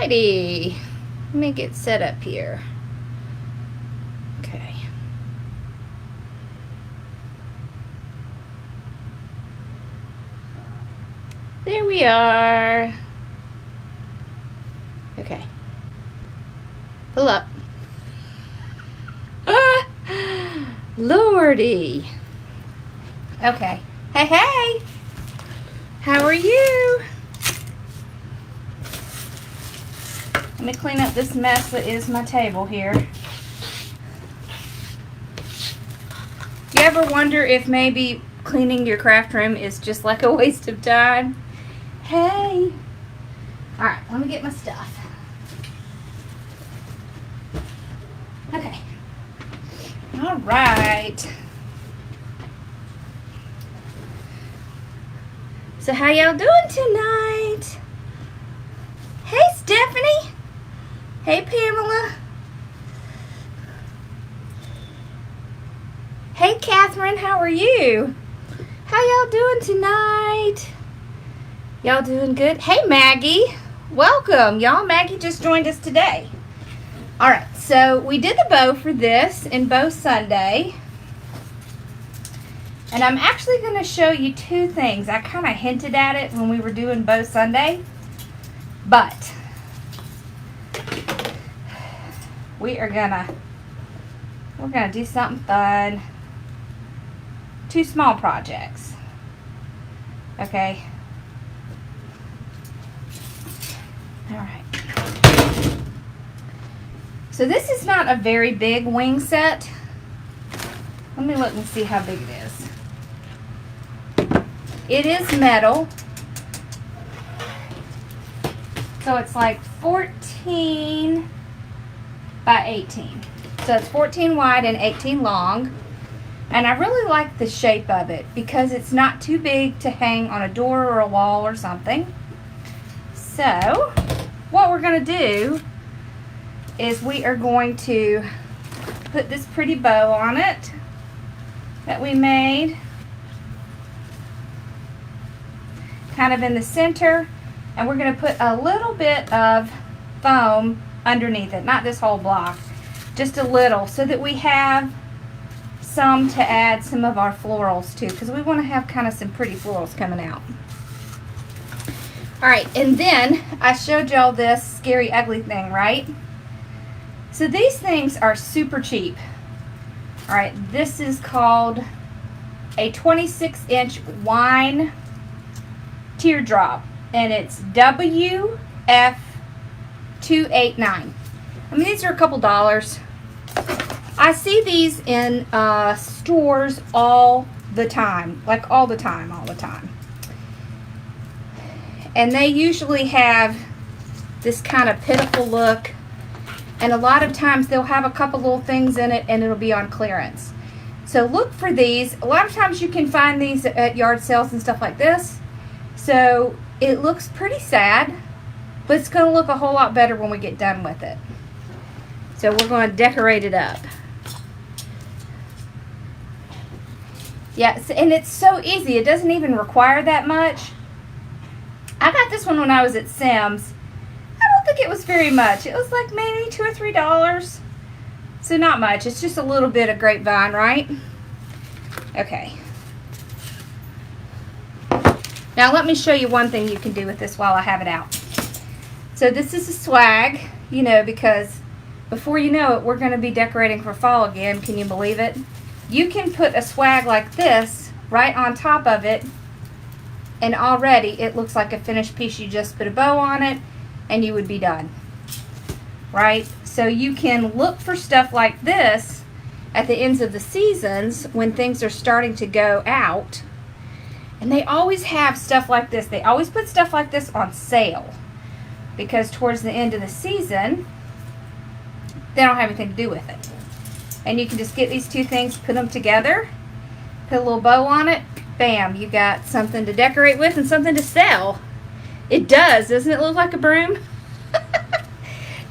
Alrighty, let me get set up here. Okay. There we are. Okay. Pull up. Ah, Lordy. Okay. Hey, hey. How are you? Let me clean up this mess that is my table here. You ever wonder if maybe cleaning your craft room is just like a waste of time? Hey. Alright, let me get my stuff. Okay. Alright. So how y'all doing tonight? Hey, Stephanie. Hey, Pamela. Hey, Catherine, how are you? How y'all doing tonight? Y'all doing good? Hey, Maggie. Welcome, y'all. Maggie just joined us today. All right, so we did the bow for this in Bow Sunday. And I'm actually going to show you two things. I kind of hinted at it when we were doing Bow Sunday. But we're gonna do something fun. Two small projects. Okay. All right. So this is not a very big wing set. Let me look and see how big it is. It is metal. So it's like 14 by 18. So it's 14 wide and 18 long. And I really like the shape of it because it's not too big to hang on a door or a wall or something. So what we're going to do is we are going to put this pretty bow on it that we made, kind of in the center, and we're going to put a little bit of foam underneath it, not this whole block, just a little, so that we have some to add some of our florals to, because we want to have kind of some pretty florals coming out. Alright, and then I showed y'all this scary ugly thing, right? So these things are super cheap. Alright, this is called a 26-inch wine teardrop, and it's WF289. I mean, these are a couple dollars. I see these in stores all the time, like all the time. And they usually have this kind of pitiful look, and a lot of times they'll have a couple little things in it and it'll be on clearance. So look for these. A lot of times you can find these at yard sales and stuff like this. So it looks pretty sad, but it's going to look a whole lot better when we get done with it. So we're going to decorate it up. Yeah, and it's so easy. It doesn't even require that much. I got this one when I was at Sam's. I don't think it was very much. It was like maybe $2 or $3. So not much. It's just a little bit of grapevine, right? Okay. Now let me show you one thing you can do with this while I have it out. So this is a swag, you know, because before you know it, we're going to be decorating for fall again. Can you believe it? You can put a swag like this right on top of it, and already it looks like a finished piece. You just put a bow on it and you would be done, right? So you can look for stuff like this at the ends of the seasons when things are starting to go out, and they always have stuff like this. They always put stuff like this on sale because towards the end of the season they don't have anything to do with it. And you can just get these two things, put them together, put a little bow on it, bam, you got something to decorate with and something to sell. It does. Doesn't it look like a broom?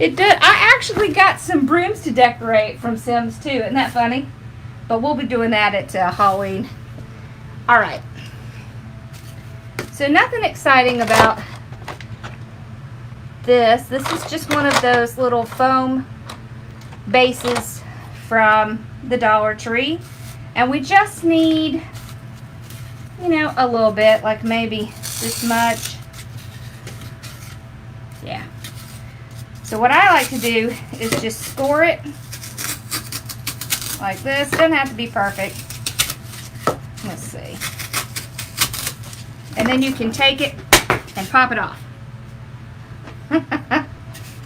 It does. I actually got some brooms to decorate from Sims too. Isn't that funny? But we'll be doing that at Halloween. Alright. So nothing exciting about this. This is just one of those little foam bases from the Dollar Tree. And we just need, you know, a little bit, like maybe this much. Yeah. So what I like to do is just score it like this. Doesn't have to be perfect. Let's see. And then you can take it and pop it off.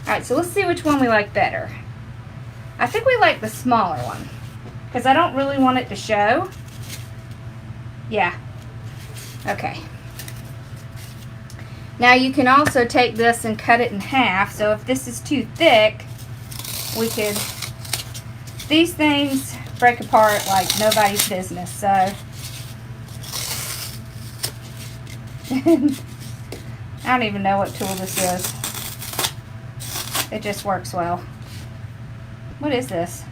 Alright, so let's see which one we like better. I think we like the smaller one, because I don't really want it to show. Yeah. Okay. Now you can also take this and cut it in half. So if this is too thick, we could, these things break apart like nobody's business. So I don't even know what tool this is. It just works well. What is this?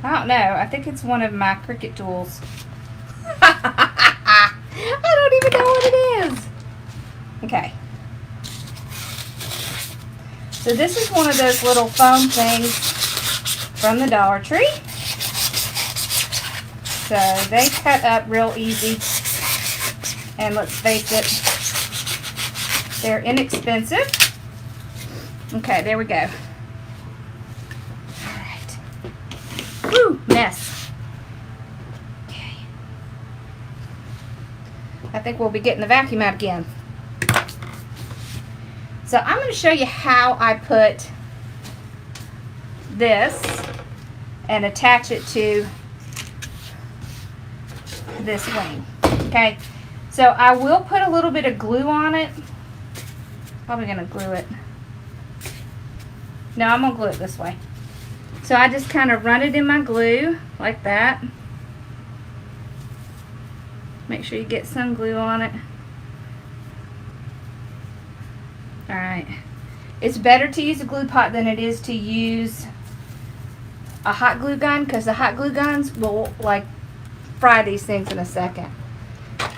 I don't know. I think it's one of my Cricut tools. I don't even know what it is. Okay. So this is one of those little foam things from the Dollar Tree. So they cut up real easy. And let's face it, they're inexpensive. Okay, there we go. Alright. Woo, mess. Okay. I think we'll be getting the vacuum out again. So I'm going to show you how I put this and attach it to this wing. Okay, so I will put a little bit of glue on it. Probably going to glue it. No, I'm going to glue it this way. So I just kind of run it in my glue like that. Make sure you get some glue on it. Alright. It's better to use a glue pot than it is to use a hot glue gun, because the hot glue guns will like fry these things in a second.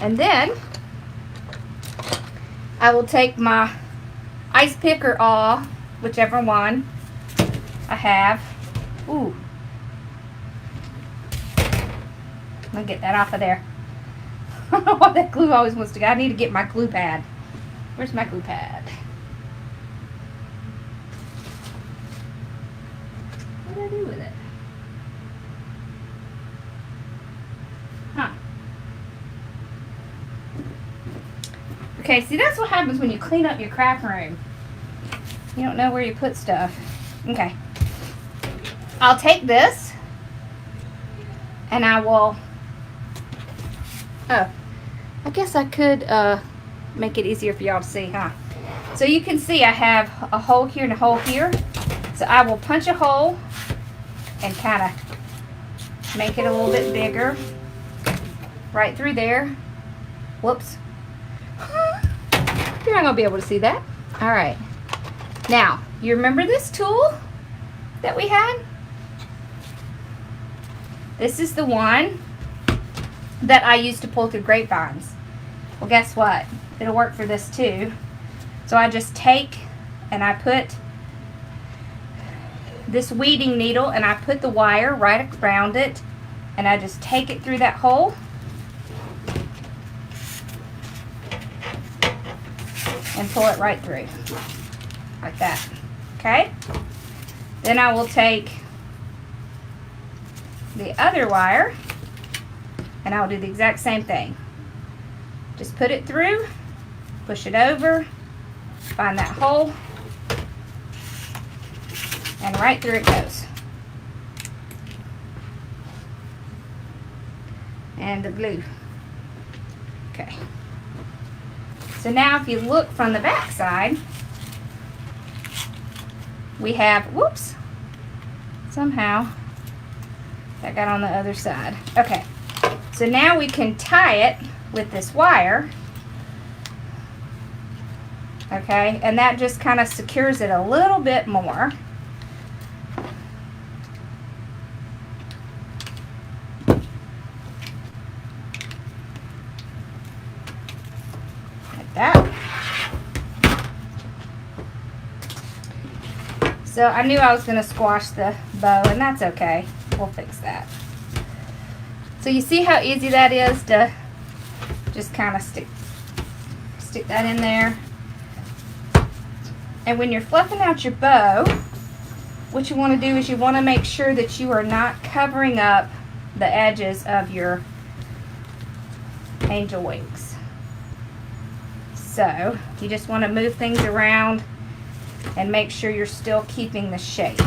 And then I will take my ice pick or awl, whichever one I have. Ooh. I'm going to get that off of there. I don't know why that glue always wants to go. I need to get my glue pad. Where's my glue pad? What did I do with it? Huh. Okay, see, that's what happens when you clean up your craft room. You don't know where you put stuff. Okay. I'll take this and I will, oh, I guess I could make it easier for y'all to see, huh? So you can see I have a hole here and a hole here. So I will punch a hole and kind of make it a little bit bigger. Right through there. Whoops. You're not going to be able to see that. Alright. Now, you remember this tool that we had? This is the one that I used to pull through grapevines. Well, guess what? It'll work for this too. So I just take and I put this weeding needle and I put the wire right around it and I just take it through that hole and pull it right through like that. Okay? Then I will take the other wire and I'll do the exact same thing. Just put it through, push it over, find that hole, and right through it goes. And the glue. Okay. So now if you look from the back side, we have, whoops, somehow that got on the other side. Okay, so now we can tie it with this wire. Okay, and that just kind of secures it a little bit more. Like that. So I knew I was going to squash the bow, and that's okay. We'll fix that. So you see how easy that is to just kind of stick that in there. And when you're fluffing out your bow, what you want to do is you want to make sure that you are not covering up the edges of your angel wings. So you just want to move things around and make sure you're still keeping the shape,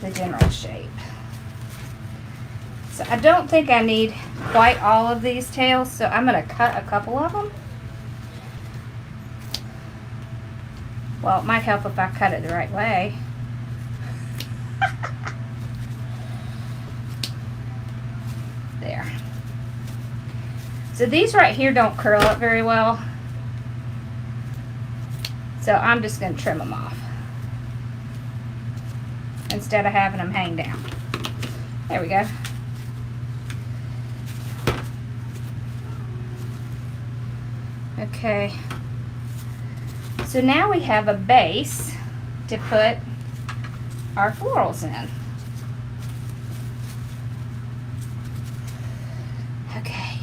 the general shape. So I don't think I need quite all of these tails, so I'm going to cut a couple of them. Well, it might help if I cut it the right way. There. So these right here don't curl up very well. So I'm just going to trim them off instead of having them hang down. There we go. Okay. So now we have a base to put our florals in. Okay.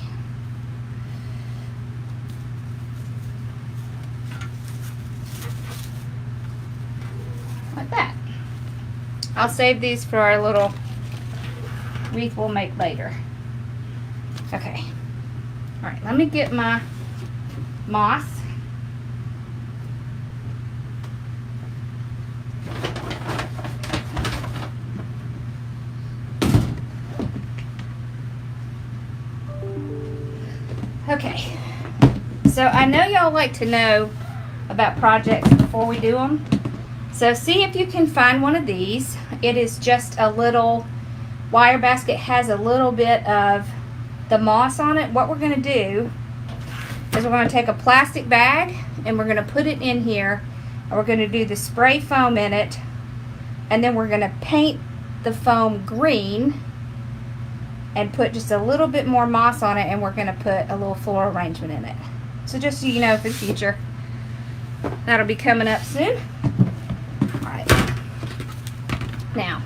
Like that. I'll save these for our little wreath we'll make later. Okay. All right, let me get my moss. Okay, so I know y'all like to know about projects before we do them. So see if you can find one of these. It is just a little wire basket, has a little bit of the moss on it. What we're going to do is we're going to take a plastic bag and we're going to put it in here, and we're going to do the spray foam in it, and then we're going to paint the foam green and put just a little bit more moss on it, and we're going to put a little floral arrangement in it. So just so you know for the future, that'll be coming up soon. Alright. Now,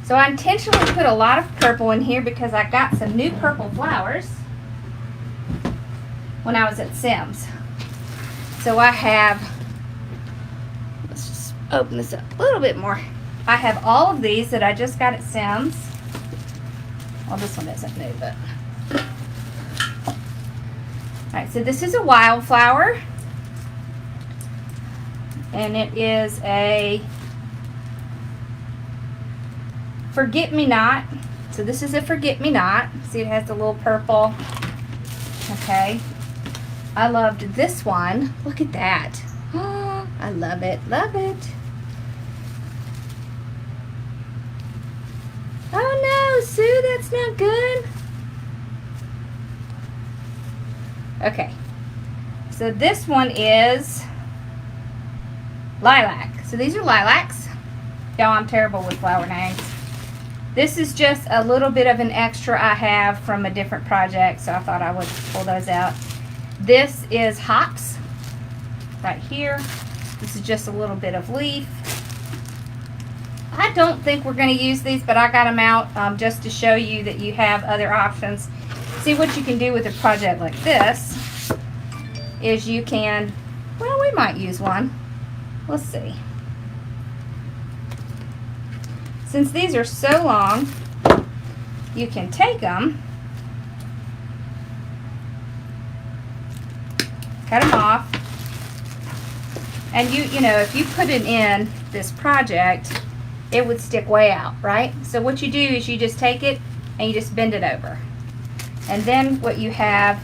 so I intentionally put a lot of purple in here because I got some new purple flowers when I was at Sims. So I have, let's just open this up a little bit more. I have all of these that I just got at Sims. Well, this one isn't new, but. Alright, so this is a wildflower. And it is a forget-me-not. So this is a forget-me-not. See, it has the little purple. Okay. I loved this one. Look at that. Oh, I love it. Love it. Oh no, Sue, that's not good. Okay. So this one is lilac. So these are lilacs. Y'all, I'm terrible with flower names. This is just a little bit of an extra I have from a different project, so I thought I would pull those out. This is hops right here. This is just a little bit of leaf. I don't think we're going to use these, but I got them out just to show you that you have other options. See, what you can do with a project like this is you can, well, we might use one. Let's see. Since these are so long, you can take them, cut them off, and you know, if you put it in this project, it would stick way out, right? So what you do is you just take it and you just bend it over. And then what you have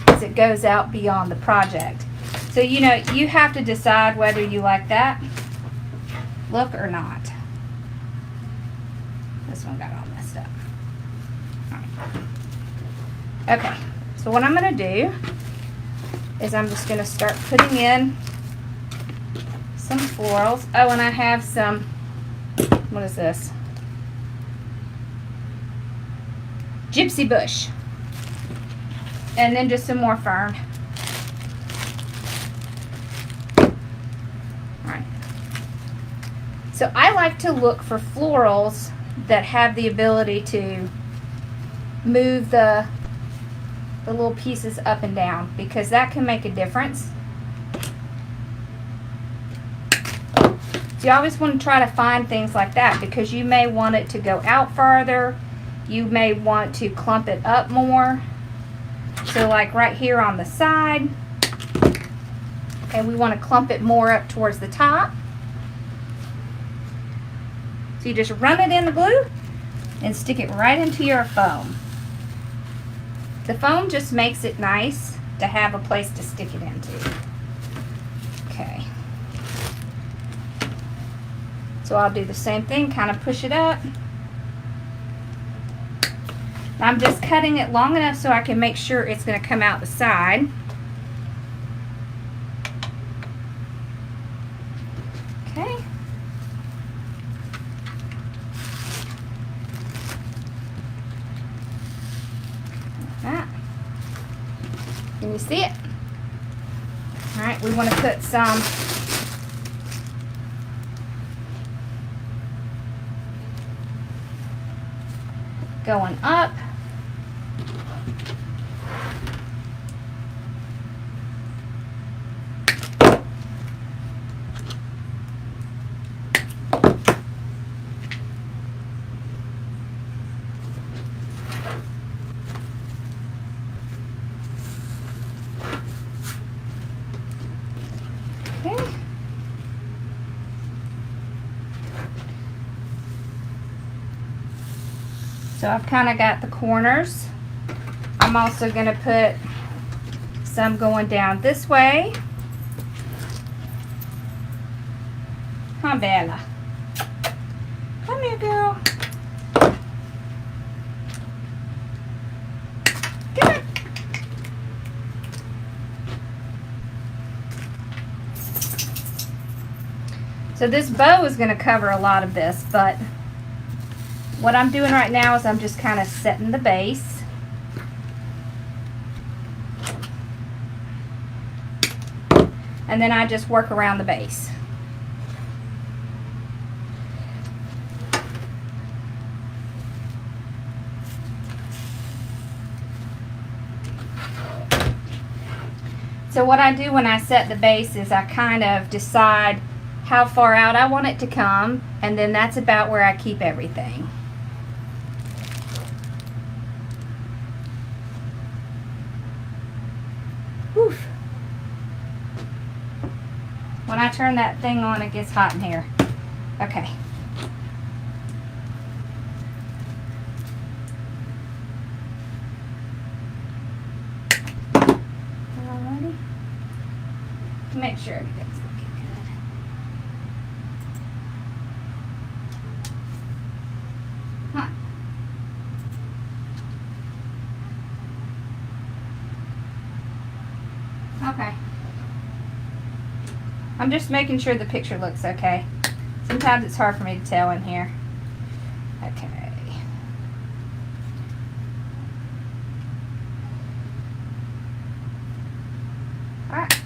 is it goes out beyond the project. So, you know, you have to decide whether you like that look or not. This one got all messed up. All right. Okay, so what I'm going to do is I'm just going to start putting in some florals. Oh, and I have some, what is this? Gypsy bush. And then just some more fern. So I like to look for florals that have the ability to move the little pieces up and down, because that can make a difference. So you always want to try to find things like that, because you may want it to go out farther. You may want to clump it up more. So like right here on the side, and we want to clump it more up towards the top. So you just run it in the glue and stick it right into your foam. The foam just makes it nice to have a place to stick it into. Okay. So I'll do the same thing, kind of push it up. I'm just cutting it long enough so I can make sure it's going to come out the side. Okay. Like that. Can you see it? All right, we want to put some going up. Okay. So I've kind of got the corners. I'm also going to put some going down this way. Come, Bella. Come here, girl. Come on. So this bow is going to cover a lot of this, but what I'm doing right now is I'm just kind of setting the base. And then I just work around the base. So what I do when I set the base is I kind of decide how far out I want it to come, and then that's about where I keep everything. Oof. When I turn that thing on, it gets hot in here. Okay. Alrighty. Make sure everything's looking good. Huh. Okay. I'm just making sure the picture looks okay. Sometimes it's hard for me to tell in here. Okay. Alright.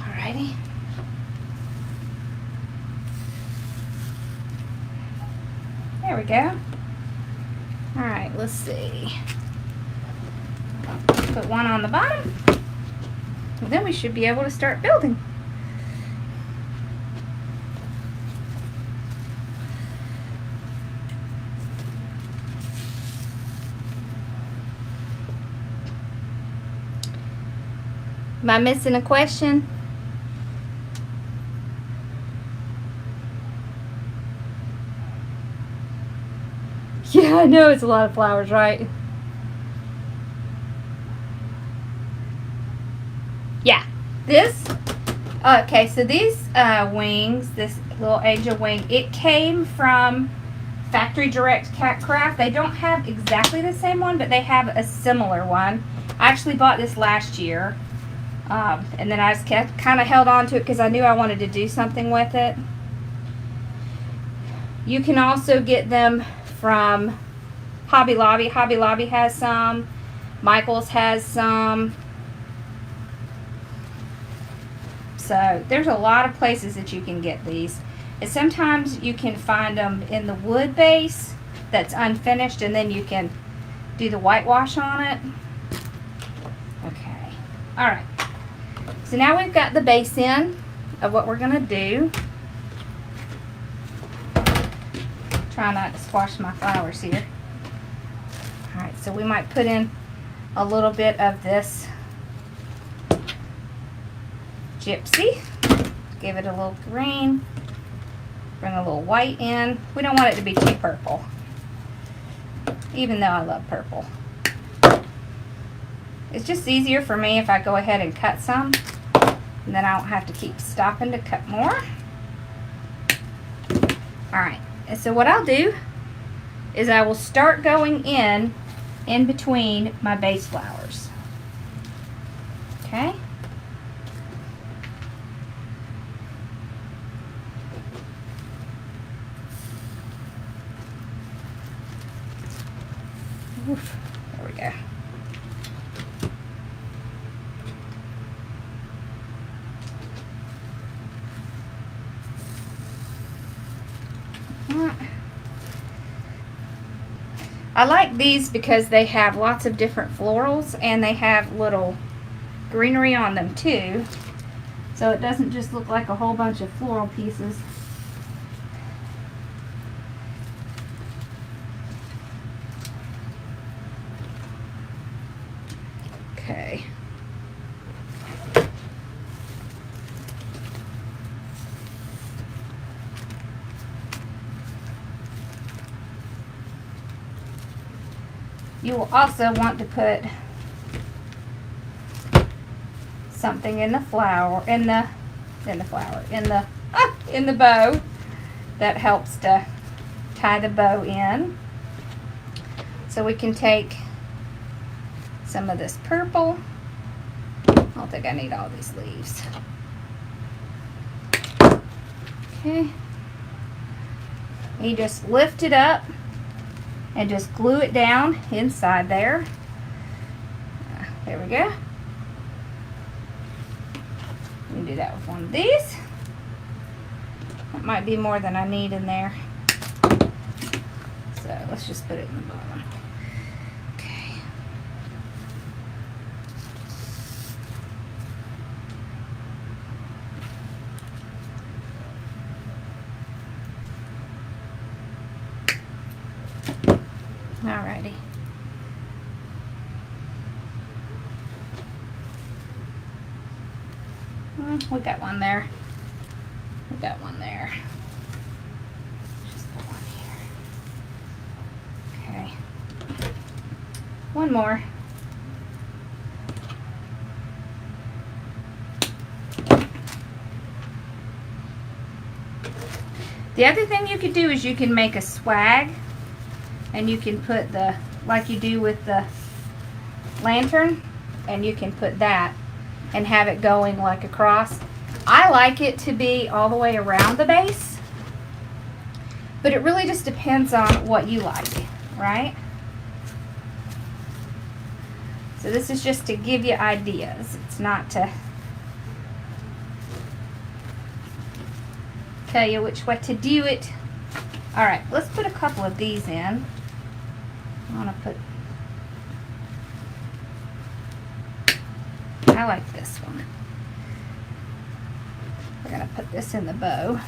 Alrighty. There we go. Alright, let's see. Put one on the bottom. And then we should be able to start building. Am I missing a question? Yeah, I know it's a lot of flowers, right? Yeah. This, okay, so these wings, this little angel wing, it came from Factory Direct Cat Craft. They don't have exactly the same one, but they have a similar one. I actually bought this last year. And then I just kind of held on to it because I knew I wanted to do something with it. You can also get them from Hobby Lobby. Hobby Lobby has some. Michael's has some. So there's a lot of places that you can get these. And sometimes you can find them in the wood base that's unfinished, and then you can do the whitewash on it. Okay. All right. So now we've got the base in of what we're going to do. Try not to squash my flowers here. All right, so we might put in a little bit of this gypsy. Give it a little green. Bring a little white in. We don't want it to be too purple, even though I love purple. It's just easier for me if I go ahead and cut some, and then I don't have to keep stopping to cut more. Alright, and so what I'll do is I will start going in between my base flowers. Okay? Oof, there we go. I like these because they have lots of different florals and they have little greenery on them too, so it doesn't just look like a whole bunch of floral pieces. Okay. You will also want to put something in the flower, in the bow that helps to tie the bow in. So we can take some of this purple. I don't think I need all these leaves. Okay. You just lift it up and just glue it down inside there. There we go. You can do that with one of these. That might be more than I need in there. So let's just put it in the bottom. Okay. Alrighty. We got one there. We got one there. Just put one here. Okay. One more. The other thing you could do is you can make a swag, and you can put the, like you do with the lantern, and you can put that and have it going like across. I like it to be all the way around the base, but it really just depends on what you like, right? So this is just to give you ideas. It's not to tell you which way to do it. All right, let's put a couple of these in. I want to put, I like this one. We're going to put this in the bow.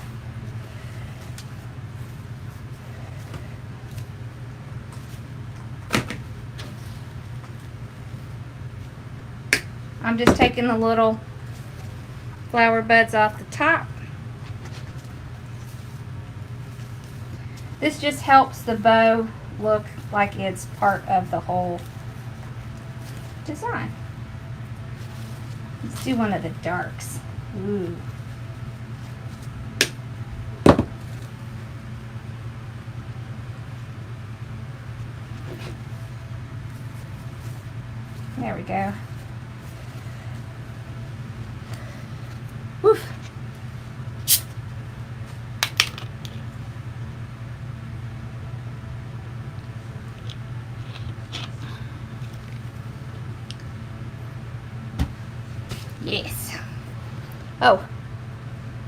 I'm just taking the little flower buds off the top. This just helps the bow look like it's part of the whole design. Let's do one of the darks. Ooh. There we go. Woof. Yes. Oh,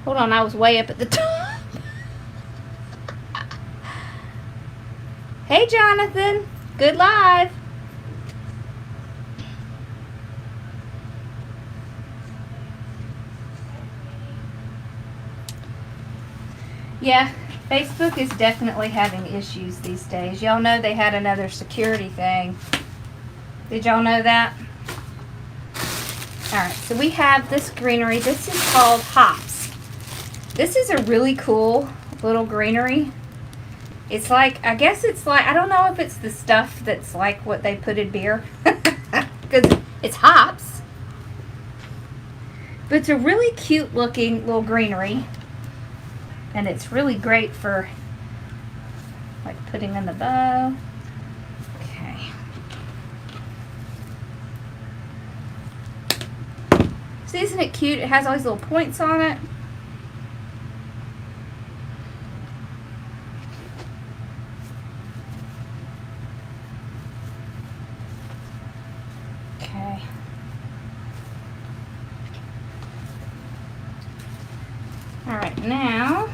hold on, I was way up at the top. Hey, Jonathan. Good live. Yeah, Facebook is definitely having issues these days. Y'all know they had another security thing. Did y'all know that? Alright, so we have this greenery. This is called hops. This is a really cool little greenery. It's like, I guess it's like, I don't know if it's the stuff that's like what they put in beer. Because it's hops. But it's a really cute looking little greenery. And it's really great for like putting in the bow. Okay. So isn't it cute? It has all these little points on it. Okay. All right, now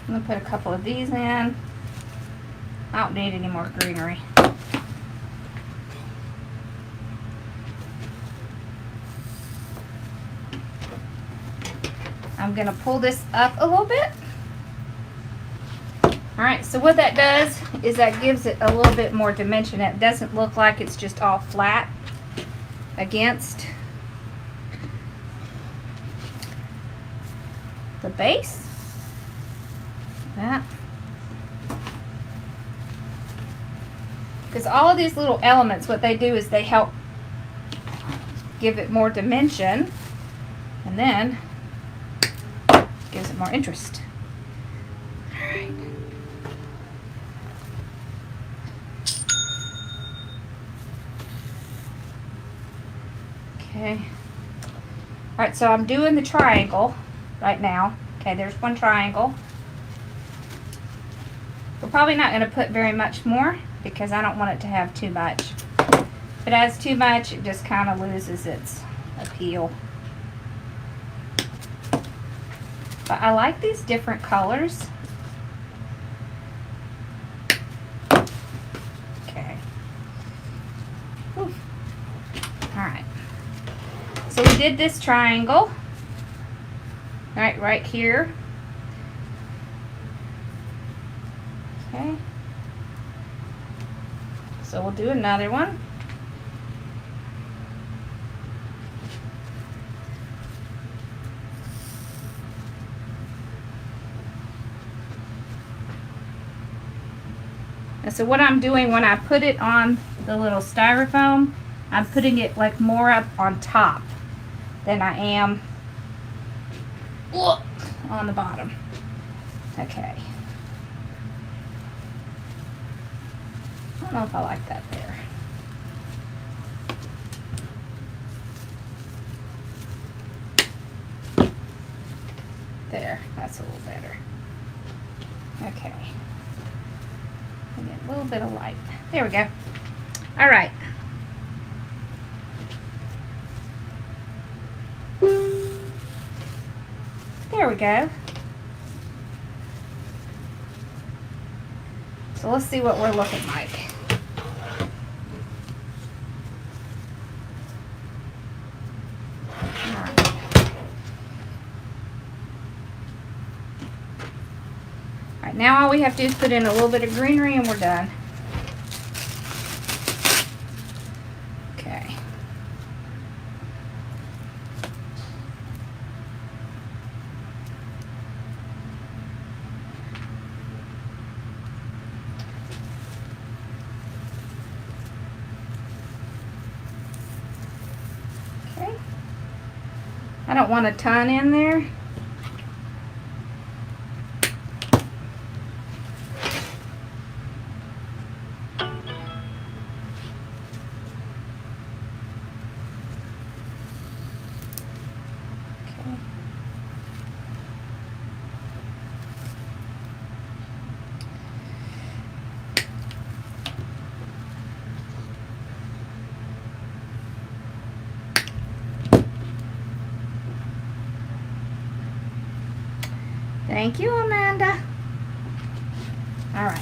I'm gonna put a couple of these in. I don't need any more greenery. I'm gonna pull this up a little bit. Alright, so what that does is that gives it a little bit more dimension. It doesn't look like it's just all flat against the base. That. Because all of these little elements, what they do is they help give it more dimension, and then gives it more interest. Alright. Okay. Alright, so I'm doing the triangle right now. Okay, there's one triangle. We're probably not going to put very much more because I don't want it to have too much. If it has too much, it just kind of loses its appeal. But I like these different colors. Okay. Whew. Alright. So we did this triangle. Right here. Okay. So we'll do another one. And so what I'm doing when I put it on the little styrofoam, I'm putting it like more up on top than I am on the bottom. Okay. I don't know if I like that there. There, that's a little better. Okay. And get a little bit of light. There we go. All right. There we go. So let's see what we're looking like. Alright, now all we have to do is put in a little bit of greenery and we're done. Okay. Okay. I don't want a ton in there. Thank you, Amanda. All right.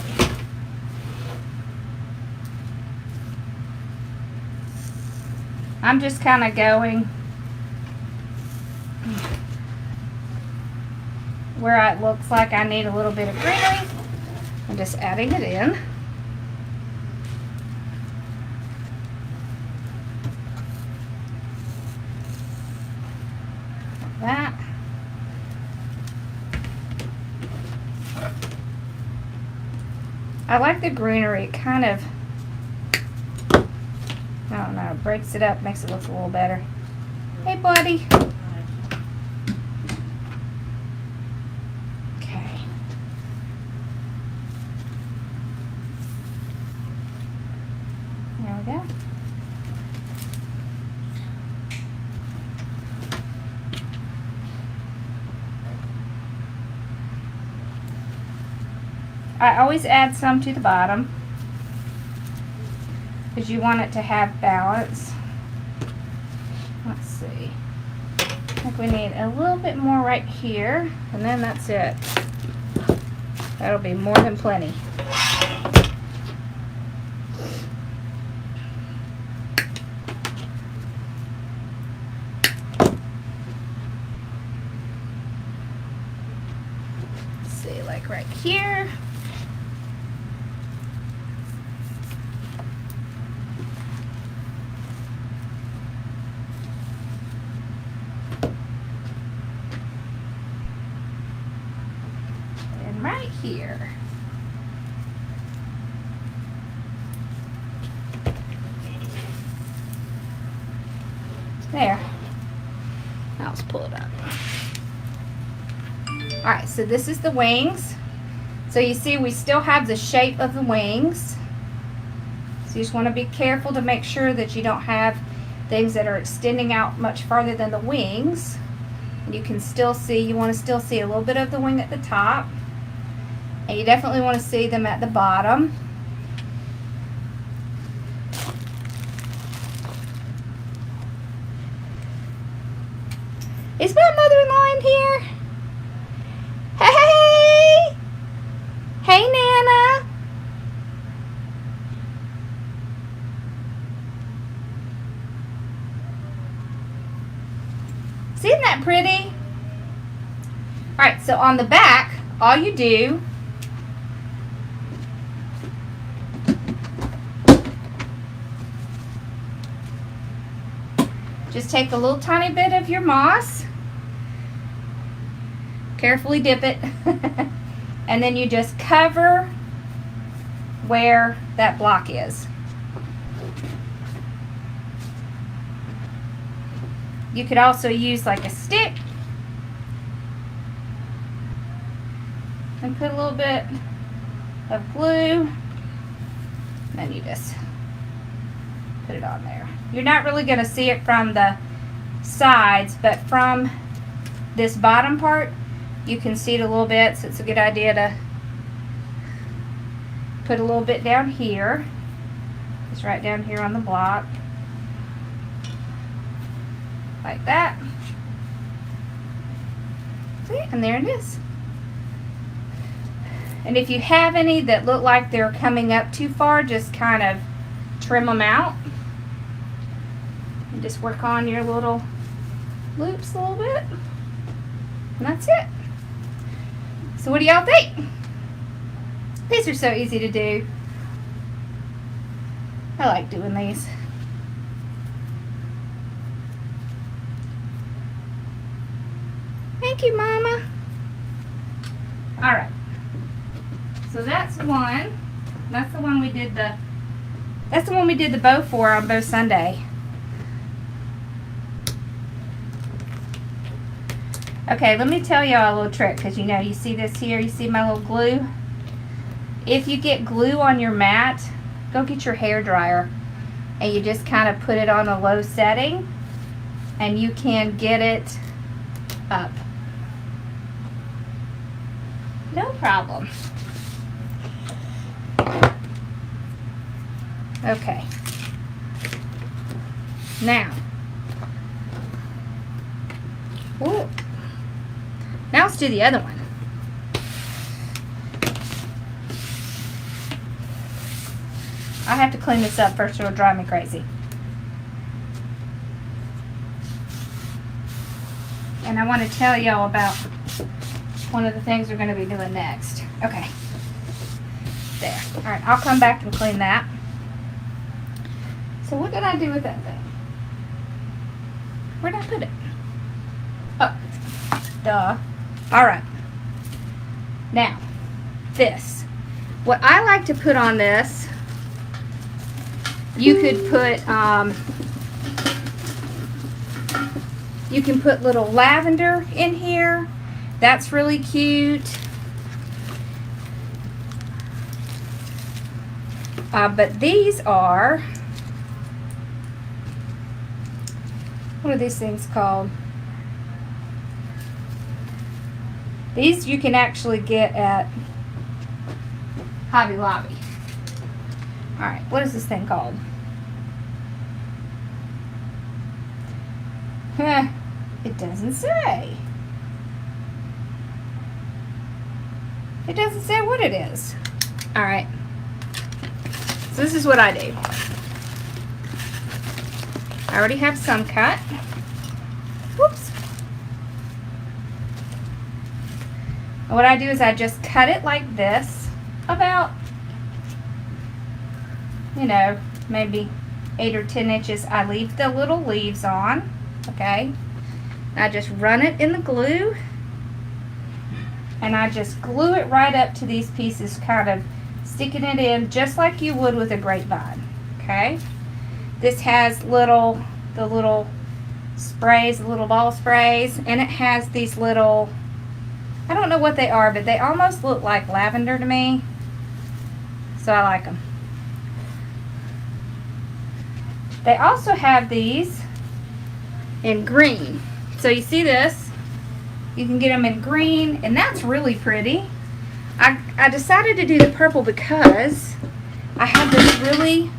I'm just kind of going where it looks like I need a little bit of greenery. I'm just adding it in. Like that. I like the greenery. It kind of, I don't know, breaks it up, makes it look a little better. Hey, buddy. Okay. There we go. I always add some to the bottom because you want it to have balance. Let's see. I think we need a little bit more right here, and then that's it. That'll be more than plenty. Let's see, like right here. Right here. There. Now let's pull it up. Alright, so this is the wings. So you see we still have the shape of the wings. So you just want to be careful to make sure that you don't have things that are extending out much farther than the wings. And you can still see, you want to still see a little bit of the wing at the top. And you definitely want to see them at the bottom. Is my mother-in-law in here? Hey! Hey, Nana! Isn't that pretty? Alright, so on the back, all you do just take a little tiny bit of your moss, carefully dip it, and then you just cover where that block is. You could also use like a stick and put a little bit of glue, and then you just put it on there. You're not really going to see it from the sides, but from this bottom part, you can see it a little bit, so it's a good idea to put a little bit down here. Just right down here on the block. Like that. See? And there it is. And if you have any that look like they're coming up too far, just kind of trim them out. And just work on your little loops a little bit. And that's it. So what do y'all think? These are so easy to do. I like doing these. Thank you, Mama. Alright. So that's one. That's the one we did the bow for on Bow Sunday. Okay, let me tell y'all a little trick, because you know, you see this here, you see my little glue? If you get glue on your mat, go get your hair dryer and you just kind of put it on a low setting and you can get it up. No problem. Okay. Now. Ooh. Now let's do the other one. I have to clean this up first or it'll drive me crazy. And I want to tell y'all about one of the things we're going to be doing next. Okay. There. Alright, I'll come back and clean that. So what did I do with that thing? Where did I put it? Oh, duh. Alright. Now, this. What I like to put on this, you could put, you can put little lavender in here. That's really cute. But these are, what are these things called? These you can actually get at Hobby Lobby. Alright, what is this thing called? It doesn't say. It doesn't say what it is. Alright. So this is what I do. I already have some cut. Whoops. And what I do is I just cut it like this, about, you know, maybe 8 or 10 inches. I leave the little leaves on, okay? I just run it in the glue, and I just glue it right up to these pieces, kind of sticking it in just like you would with a grapevine, okay? This has the little sprays, the little ball sprays, and it has these little, I don't know what they are, but they almost look like lavender to me, so I like them. They also have these in green. So you see this? You can get them in green, and that's really pretty. I decided to do the purple because I have this really,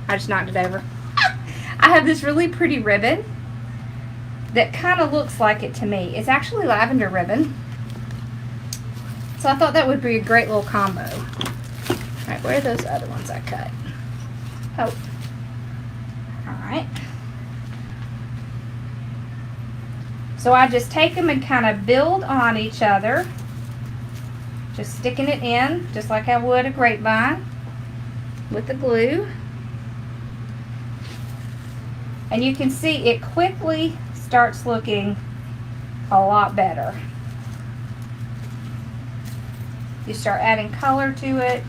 I just knocked it over. I have this really pretty ribbon that kind of looks like it to me. It's actually lavender ribbon. So I thought that would be a great little combo. Alright, where are those other ones I cut? Oh. Alright. So I just take them and kind of build on each other. Just sticking it in, just like I would a grapevine with the glue. And you can see it quickly starts looking a lot better. You start adding color to it,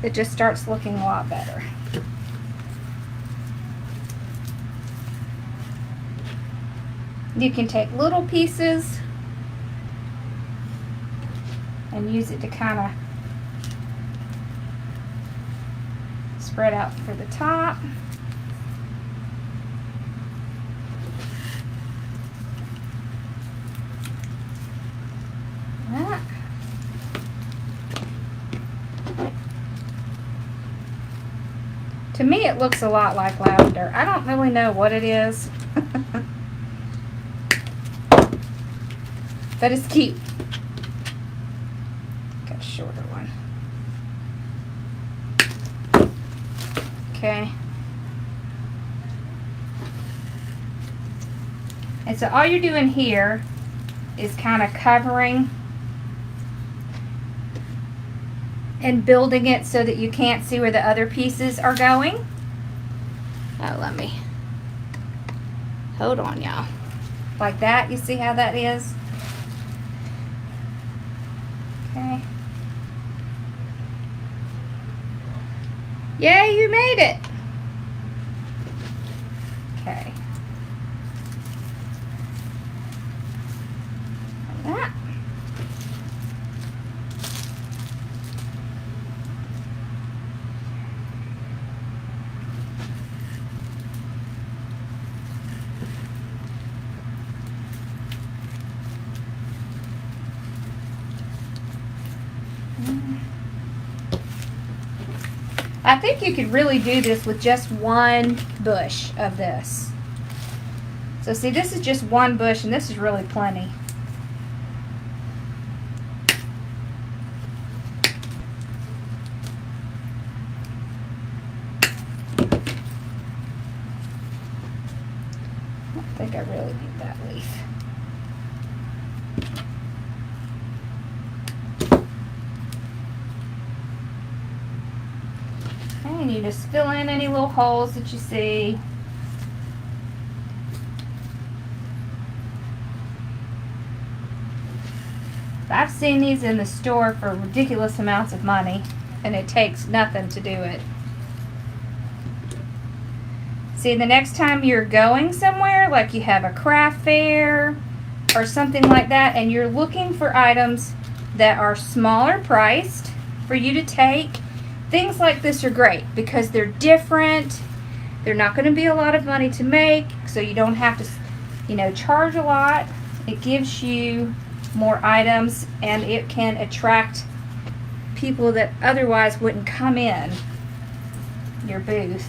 it just starts looking a lot better. You can take little pieces and use it to kind of spread out for the top. That. To me it looks a lot like lavender. I don't really know what it is. But it's cute. Got a shorter one. Okay. And so all you're doing here is kind of covering and building it so that you can't see where the other pieces are going. Oh, let me, hold on y'all. Like that, you see how that is? Okay. Yay, you made it! Okay. Like that. I think you could really do this with just one bush of this. So see, this is just one bush, and this is really plenty. think I really need that leaf. And you just fill in any little holes that you see. I've seen these in the store for ridiculous amounts of money, and it takes nothing to do it. See, the next time you're going somewhere, like you have a craft fair or something like that, and you're looking for items that are smaller priced for you to take, things like this are great because they're different. They're not going to be a lot of money to make, so you don't have to, you know, charge a lot. It gives you more items, and it can attract people that otherwise wouldn't come in your booth.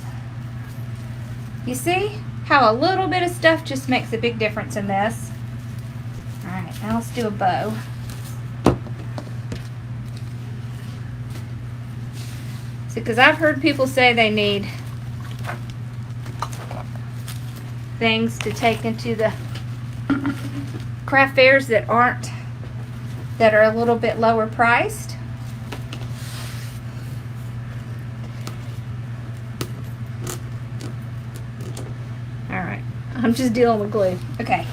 You see how a little bit of stuff just makes a big difference in this? Alright, now let's do a bow. See, because I've heard people say they need things to take into the craft fairs that are a little bit lower priced. Alright, I'm just dealing with glue. Okay.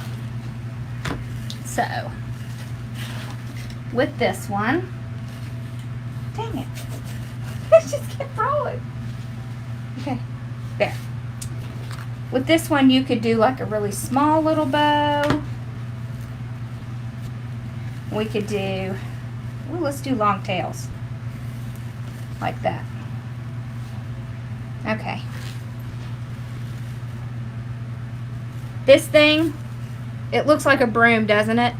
So, with this one, dang it. Let's just keep rolling. Okay, there. With this one, you could do like a really small little bow. We could do, well, let's do long tails. Like that. Okay. This thing, it looks like a broom, doesn't it?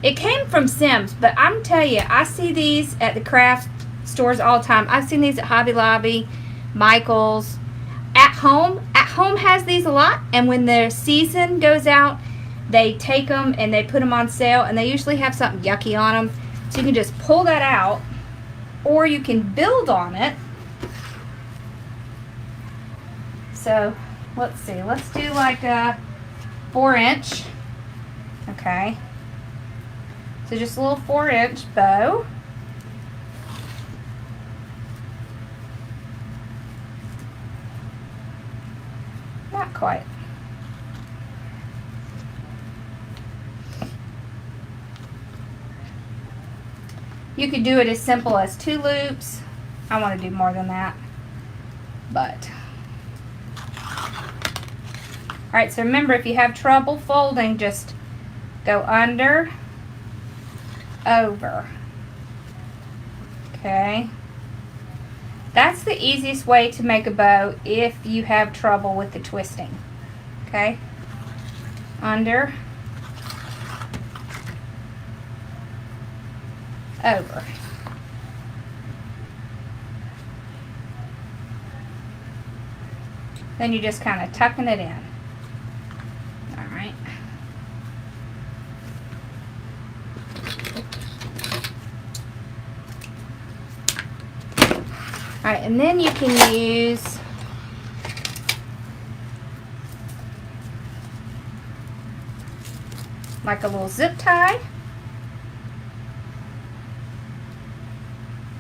It came from Sims, but I'm telling you, I see these at the craft stores all the time. I've seen these at Hobby Lobby, Michael's. At Home has these a lot, and when the season goes out, they take them and they put them on sale, and they usually have something yucky on them. So you can just pull that out, or you can build on it. So, let's see. Let's do like a 4-inch. Okay. So just a little 4-inch bow. Not quite. You could do it as simple as 2 loops. I want to do more than that. But. Alright, so remember, if you have trouble folding, just go under, over. Okay. That's the easiest way to make a bow if you have trouble with the twisting. Okay. Under, over. Then you're just kind of tucking it in. Alright. Alright, and then you can use like a little zip tie.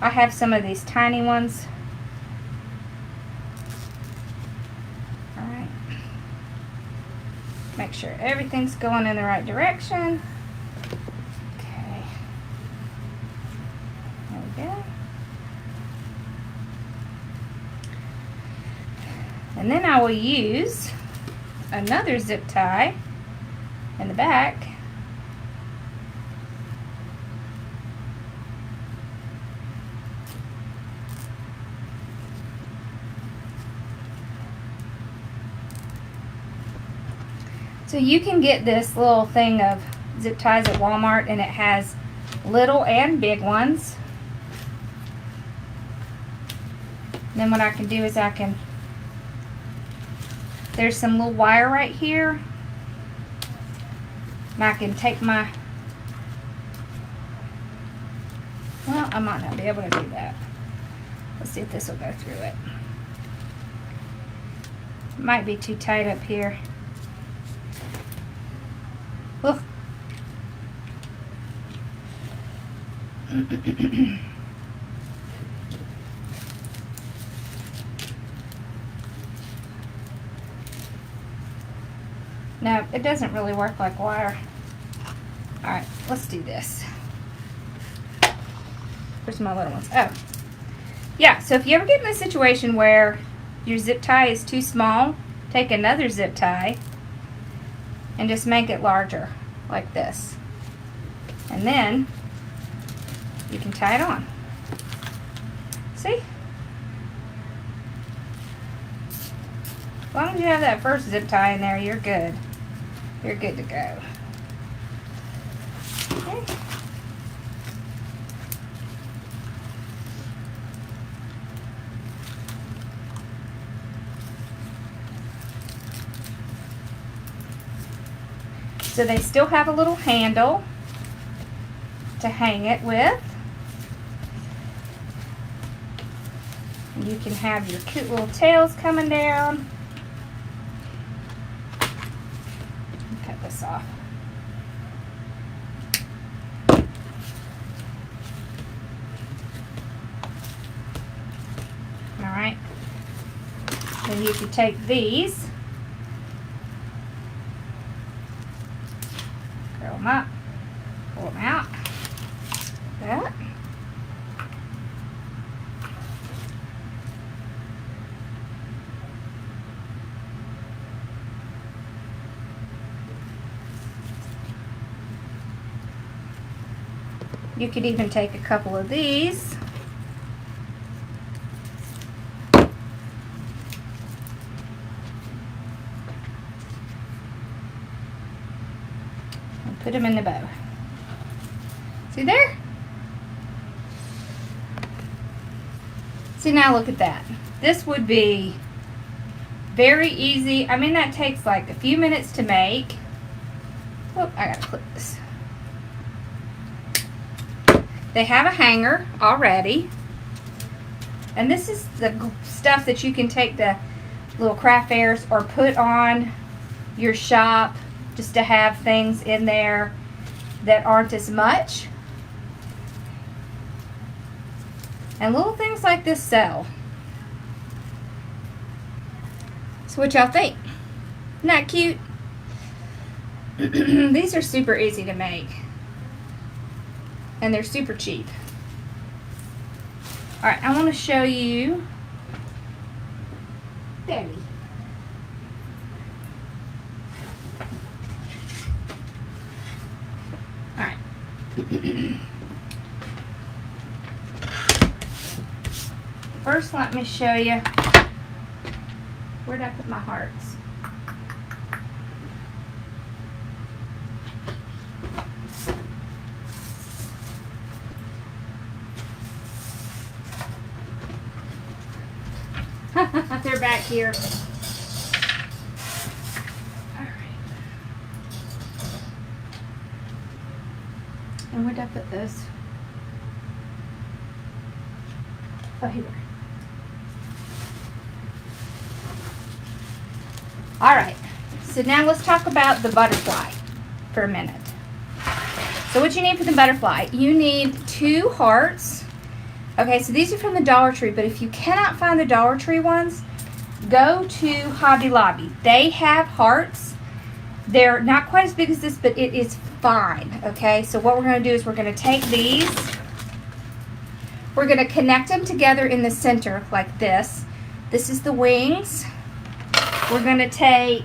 I have some of these tiny ones. Alright. Make sure everything's going in the right direction. Okay. There we go. And then I will use another zip tie in the back. So you can get this little thing of zip ties at Walmart, and it has little and big ones. And then what I can do is there's some little wire right here, and I can take my, well, I might not be able to do that. Let's see if this will go through it. Might be too tight up here. No, it doesn't really work like wire. Alright, let's do this. Where's my little ones? Oh. Yeah, so if you ever get in a situation where your zip tie is too small, take another zip tie and just make it larger, like this. And then you can tie it on. See? As long as you have that first zip tie in there, you're good. You're good to go. Okay. So they still have a little handle to hang it with. And you can have your cute little tails coming down. Cut this off. Alright. Then you can take these, curl them up, pull them out. That. You could even take a couple of these and put them in the bow. See there? See, now look at that. This would be very easy. I mean, that takes like a few minutes to make. Whoop, I gotta clip this. They have a hanger already. And this is the stuff that you can take to little craft fairs or put on your shop just to have things in there that aren't as much. And little things like this sell. So what y'all think? Isn't that cute? These are super easy to make. And they're super cheap. Alright, I want to show you Daddy. Alright. First, let me show you, where did I put my hearts? They're back here. Alright. And where did I put those? Oh, here. Alright, so now let's talk about the butterfly for a minute. So what you need for the butterfly, you need 2 hearts. Okay, so these are from the Dollar Tree, but if you cannot find the Dollar Tree ones, go to Hobby Lobby. They have hearts. They're not quite as big as this, but it is fine. Okay, so what we're going to do is we're going to take these. We're going to connect them together in the center like this. This is the wings. We're going to take,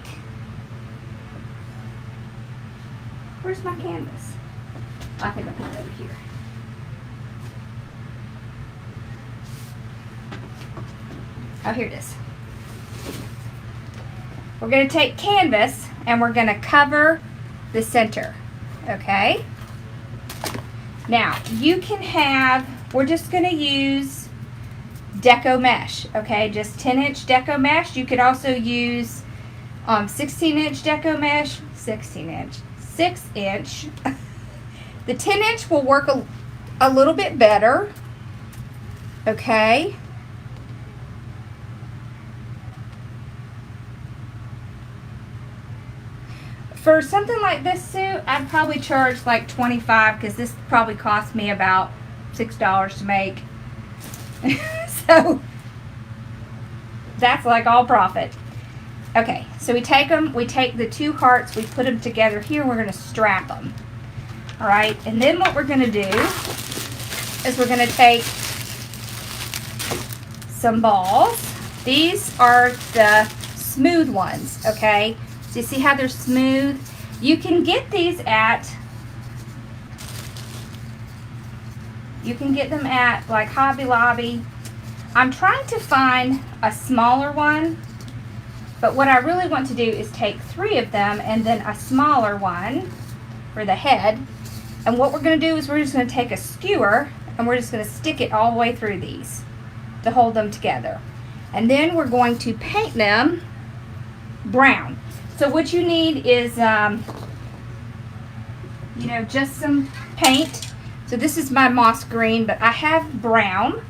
where's my canvas? I think I put it over here. Oh, here it is. We're going to take canvas and we're going to cover the center. Okay? Now, you can have, we're just going to use deco mesh, okay, just 10-inch deco mesh. You could also use 16-inch deco mesh, 6-inch. The 10-inch will work a little bit better, okay. For something like this suit, I'd probably charge like $25 because this probably cost me about $6 to make. So that's like all profit. Okay, so we take the two hearts, we put them together here, and we're going to strap them. All right, and then what we're going to do is we're going to take some balls. These are the smooth ones, okay? So you see how they're smooth? You can get these at, like Hobby Lobby. I'm trying to find a smaller one, but what I really want to do is take 3 of them and then a smaller one for the head. And what we're going to do is we're just going to take a skewer and we're just going to stick it all the way through these to hold them together. And then we're going to paint them brown. So what you need is, just some paint. So this is my moss green, but I have brown.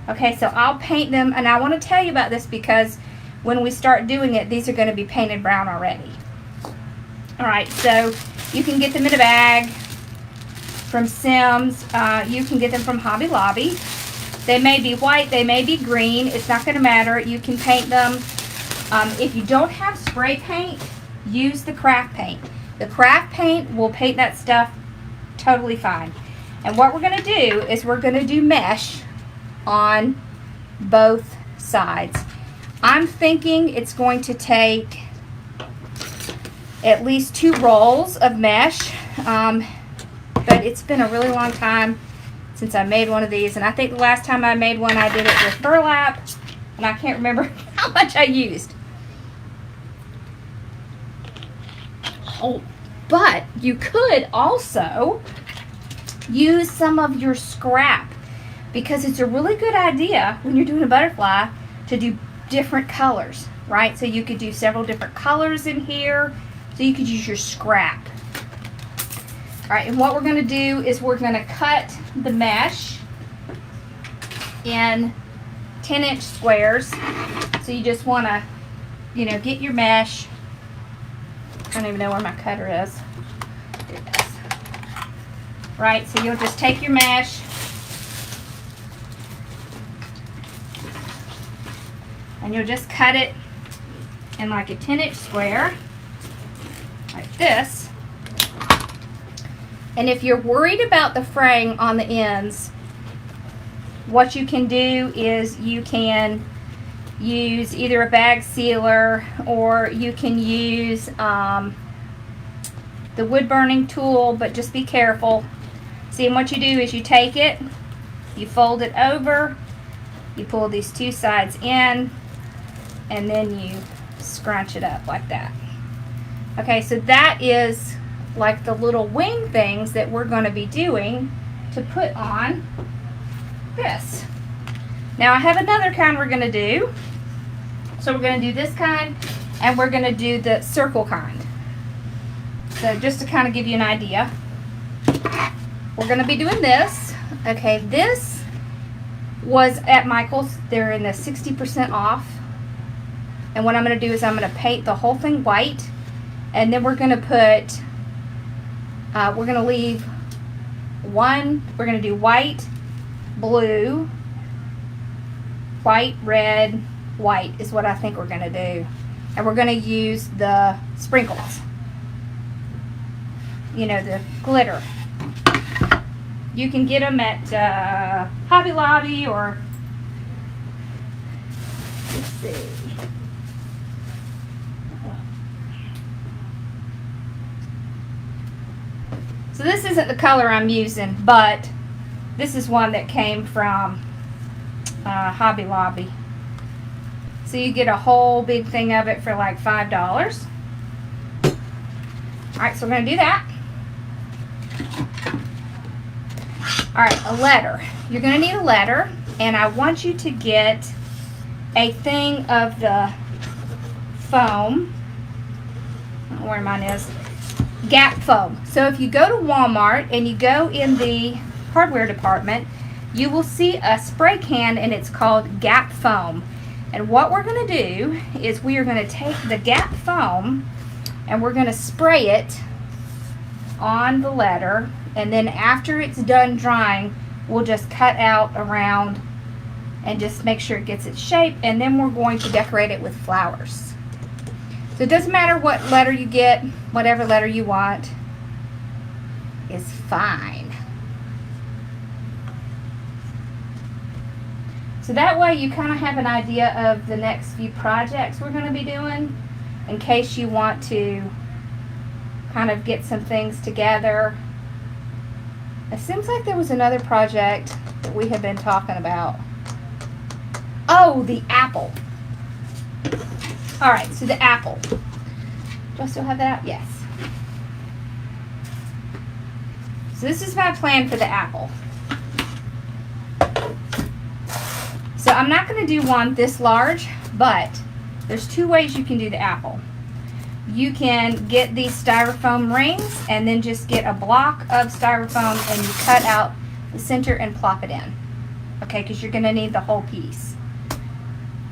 Okay, so I'll paint them, and I want to tell you about this because when we start doing it, these are going to be painted brown already. All right, so you can get them in a bag from Sims. You can get them from Hobby Lobby. They may be white, they may be green. It's not going to matter. You can paint them. If you don't have spray paint, use the craft paint. The craft paint will paint that stuff totally fine. And what we're going to do is we're going to do mesh on both sides. I'm thinking it's going to take at least 2 rolls of mesh, but it's been a really long time since I made one of these, and I think the last time I made one I did it with burlap, and I can't remember how much I used. Oh, but you could also use some of your scrap, because it's a really good idea when you're doing a butterfly to do different colors, right? So you could do several different colors in here, so you could use your scrap. All right, and what we're going to do is we're going to cut the mesh in 10-inch squares. So you just want to, get your mesh. I don't even know where my cutter is. There it is. Right, so you'll just take your mesh and you'll just cut it in like a 10-inch square, like this. And if you're worried about the fraying on the ends, what you can do is you can use either a bag sealer, or you can use the wood burning tool, but just be careful. See, and what you do is you take it, you fold it over, you pull these 2 sides in, and then you scrunch it up like that. Okay, so that is like the little wing things that we're going to be doing to put on this. Now I have another kind we're going to do. So we're going to do this kind, and we're going to do the circle kind. So just to kind of give you an idea, we're going to be doing this. Okay, this was at Michael's. They're in the 60% off. And what I'm going to do is I'm going to paint the whole thing white, and then we're going to put, we're going to leave one, we're going to do white, blue, white, red, white is what I think we're going to do. And we're going to use the sprinkles, the glitter. You can get them at Hobby Lobby, or let's see. So this isn't the color I'm using, but this is one that came from Hobby Lobby. So you get a whole big thing of it for like $5. Alright, so we're going to do that. Alright, a letter. You're going to need a letter, and I want you to get a thing of the foam. I don't know where mine is. Gap foam. So if you go to Walmart and you go in the hardware department, you will see a spray can, and it's called Gap foam. And what we're going to do is we are going to take the Gap foam and we're going to spray it on the letter, and then after it's done drying, we'll just cut out around and just make sure it gets its shape, and then we're going to decorate it with flowers. So it doesn't matter what letter you get, whatever letter you want is fine. So that way you kind of have an idea of the next few projects we're going to be doing, in case you want to kind of get some things together. It seems like there was another project that we have been talking about. Oh, the apple. All right, so the apple. Do I still have that out? Yes. So this is my plan for the apple. So I'm not going to do one this large, but there's two ways you can do the apple. You can get these styrofoam rings and then just get a block of styrofoam and you cut out the center and plop it in. Okay, because you're going to need the whole piece,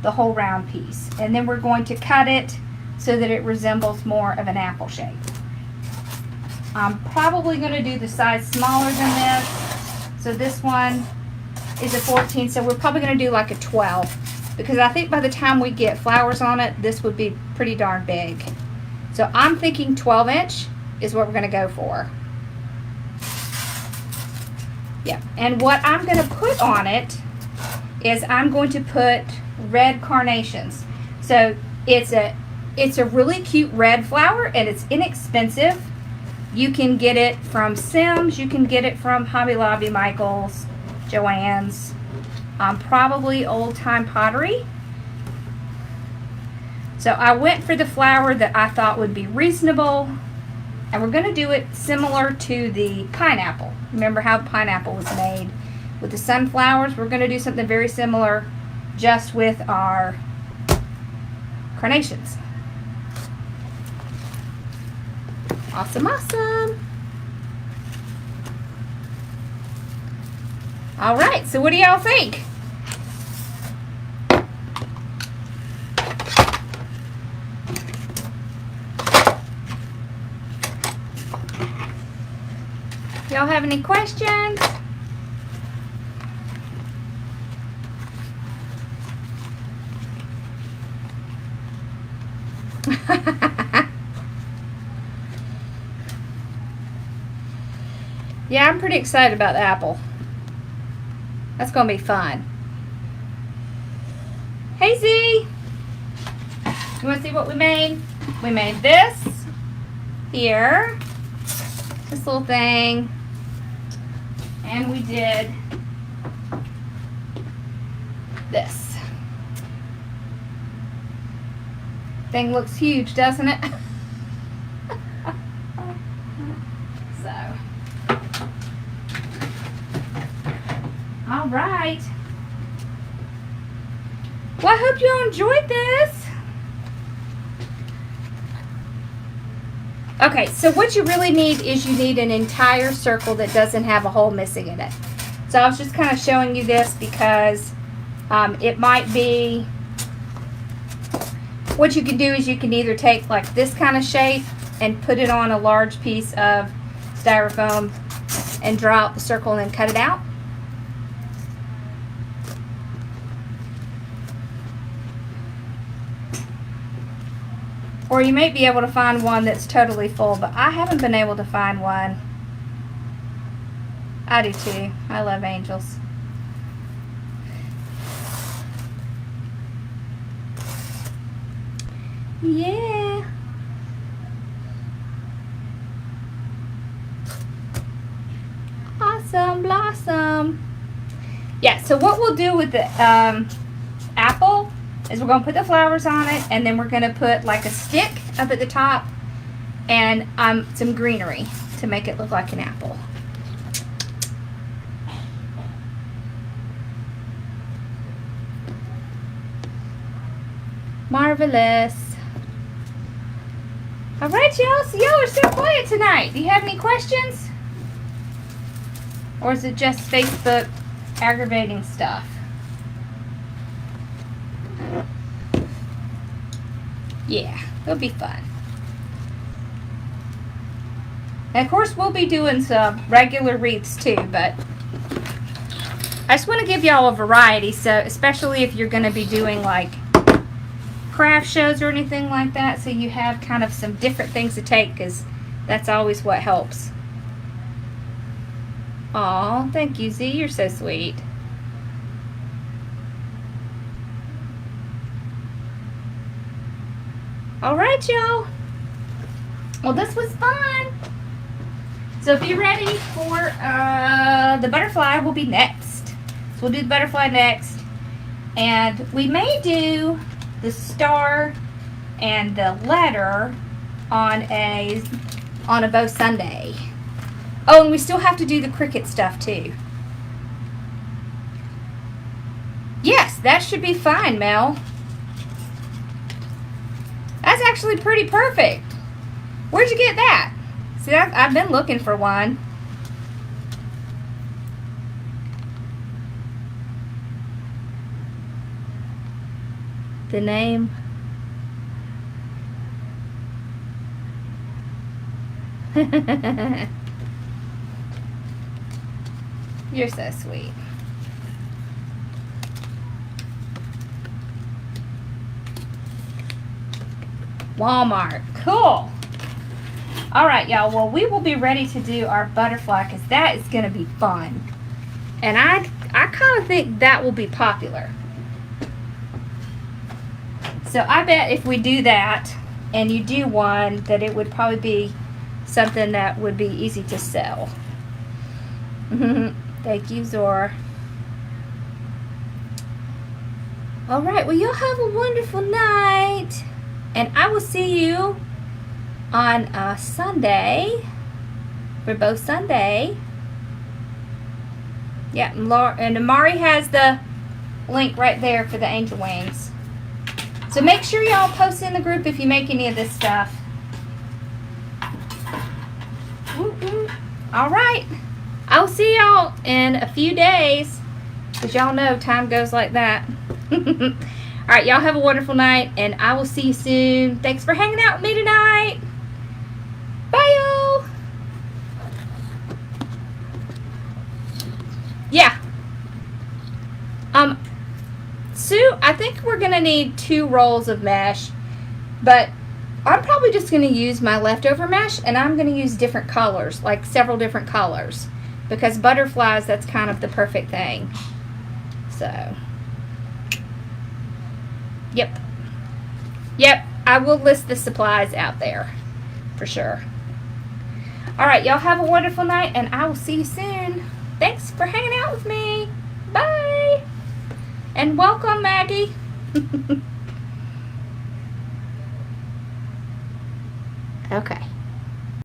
the whole round piece. And then we're going to cut it so that it resembles more of an apple shape. I'm probably going to do the size smaller than this. So this one is a 14, so we're probably going to do like a 12, because I think by the time we get flowers on it, this would be pretty darn big. So I'm thinking 12-inch is what we're going to go for. Yeah, and what I'm going to put on it is I'm going to put red carnations. So it's a really cute red flower, and it's inexpensive. You can get it from Sims, you can get it from Hobby Lobby, Michael's, Joann's, probably Old Time Pottery. So I went for the flower that I thought would be reasonable, and we're going to do it similar to the pineapple. Remember how the pineapple was made with the sunflowers? We're going to do something very similar, just with our carnations. Awesome, awesome. All right, so what do y'all think? Y'all have any questions? Yeah, I'm pretty excited about the apple. That's going to be fun. Hey, Z! You want to see what we made? We made this here. This little thing. And we did this. Thing looks huge, doesn't it? So. All right. Well, I hope you all enjoyed this. Okay, so what you really need is you need an entire circle that doesn't have a hole missing in it. So I was just kind of showing you this because it might be, what you can do is you can either take like this kind of shape and put it on a large piece of styrofoam and draw out the circle and then cut it out. Or you may be able to find one that's totally full, but I haven't been able to find one. I do too. I love angels. Yeah. Awesome blossom. Yeah, so what we'll do with the apple is we're going to put the flowers on it, and then we're going to put like a stick up at the top and some greenery to make it look like an apple. Marvelous. All right, y'all. So y'all are so quiet tonight. Do you have any questions? Or is it just Facebook aggravating stuff? Yeah, it'll be fun. And of course, we'll be doing some regular wreaths too, but I just want to give y'all a variety, so especially if you're going to be doing like craft shows or anything like that, so you have kind of some different things to take, because that's always what helps. Aw, thank you, Z. You're so sweet. Alright, y'all. Well, this was fun. So if you're ready for the butterfly, will be next. So we'll do the butterfly next. And we may do the star and the letter on a bow Sunday. Oh, and we still have to do the cricket stuff too. Yes, that should be fine, Mel. That's actually pretty perfect. Where'd you get that? See, I've been looking for one. The name. You're so sweet. Walmart. Cool. Alright, y'all. Well, we will be ready to do our butterfly, because that is going to be fun. And I kind of think that will be popular. So I bet if we do that and you do one, that it would probably be something that would be easy to sell. Thank you, Zora. Alright, well, you'll have a wonderful night. And I will see you on Sunday, for both Sunday. Yeah, and Amari has the link right there for the angel wings. So make sure y'all post in the group if you make any of this stuff. Alright, I'll see y'all in a few days, because y'all know time goes like that. Alright, y'all have a wonderful night, and I will see you soon. Thanks for hanging out with me tonight. Bye, y'all. Yeah. Sue, I think we're going to need 2 rolls of mesh, but I'm probably just going to use my leftover mesh, and I'm going to use different colors, like several different colors, because butterflies, that's kind of the perfect thing. So, yep, I will list the supplies out there for sure. Alright, y'all have a wonderful night, and I will see you soon. Thanks for hanging out with me. Bye. And welcome, Maggie. Okay.